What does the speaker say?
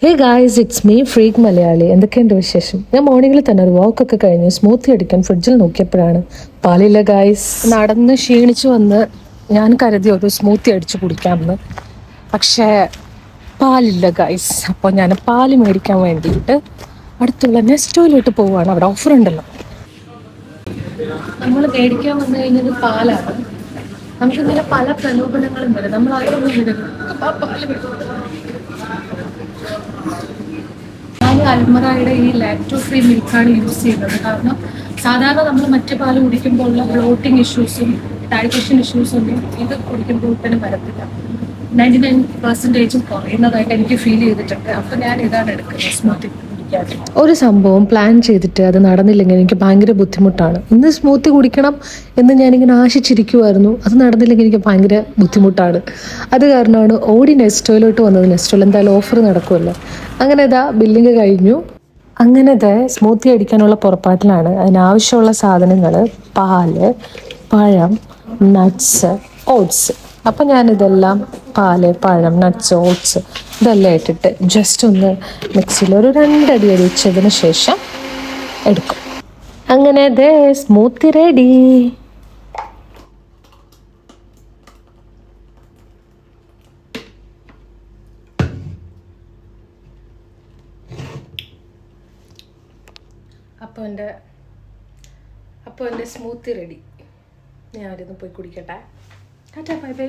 Hey guys, it's me freak Malayali. എന്തൊക്കെയുണ്ട് വിശേഷം? ഞാൻ മോർണിംഗിൽ തന്നെ ഒരു വാക്കൊക്കെ കഴിഞ്ഞ് സ്മൂത്തി അടിക്കാൻ ഫ്രിഡ്ജിൽ നോക്കിയപ്പോഴാണ് പാലില്ല ഗായ്സ്. നടന്ന് ക്ഷീണിച്ചു വന്ന് ഞാൻ കരുതി ഒരു സ്മൂത്തി അടിച്ച് കുടിക്കാമെന്ന്. പക്ഷേ പാലില്ല ഗായ്സ്. അപ്പോൾ ഞാൻ പാല് മേടിക്കാൻ വേണ്ടിയിട്ട് അടുത്തുള്ള നെസ്റ്റോയിലോട്ട് പോവുകയാണ്. അവിടെ ഓഫർ ഉണ്ടല്ലോ. നമ്മൾ മേടിക്കാൻ വന്നു കഴിഞ്ഞത് പാലാണ്. നമുക്കിങ്ങനെ പല പ്രലോഭനങ്ങളും വരും. നമ്മൾ അതൊന്നും പാല് ഞാൻ അൽമറയുടെ ഈ ലാക്ടോ ഫ്രീ മിൽക്കാണ് യൂസ് ചെയ്യുന്നത്. കാരണം സാധാരണ നമ്മൾ മറ്റു പാല് കുടിക്കുമ്പോഴുള്ള ബ്ലോട്ടിങ് ഇഷ്യൂസും ഡൈജഷൻ ഇഷ്യൂസും ഒന്നും ഇത് കുടിക്കുമ്പോൾ തന്നെ വരത്തില്ല. 99% കുറയുന്നതായിട്ട് എനിക്ക് ഫീൽ ചെയ്തിട്ടുണ്ട്. അപ്പം ഞാൻ ഇതാണ് എടുക്കുന്നത്, സ്മൂത്തി കുടിക്കാൻ. ഒരു സംഭവം പ്ലാൻ ചെയ്തിട്ട് അത് നടന്നില്ലെങ്കിൽ എനിക്ക് ഭയങ്കര ബുദ്ധിമുട്ടാണ്. ഇന്ന് സ്മൂത്തി കുടിക്കണം എന്ന് ഞാനിങ്ങനെ ആശിച്ചിരിക്കുമായിരുന്നു. അത് നടന്നില്ലെങ്കിൽ എനിക്ക് ഭയങ്കര ബുദ്ധിമുട്ടാണ്. അത് കാരണമാണ് ഓടി നെസ്റ്റോയിലോട്ട് വന്നത്. നെസ്റ്റോയിൽ എന്തായാലും ഓഫർ നടക്കുമല്ലോ. അങ്ങനെ ഇതാ ബില്ലിങ് കഴിഞ്ഞു. അങ്ങനെ ഇതാ സ്മൂത്തി അടിക്കാനുള്ള പുറപ്പാട്ടിലാണ്. അതിനാവശ്യമുള്ള സാധനങ്ങൾ പാല്, പഴം, നട്ട്സ്, ഓട്സ്. അപ്പം ഞാനിതെല്ലാം പാല്, പഴം, നട്ട്സ്, ഓട്സ് ഇതെല്ലാം ഇട്ടിട്ട് ജസ്റ്റ് ഒന്ന് മിക്സിയിൽ ഒരു 2 അടി അടിച്ചതിന് ശേഷം എടുക്കും. അങ്ങനെ ദേ സ്മൂത്തി റെഡി. അപ്പോൾ എൻ്റെ സ്മൂത്തി റെഡി. ഞാനിരുന്ന് പോയി കുടിക്കട്ടെ. Tata, bye by.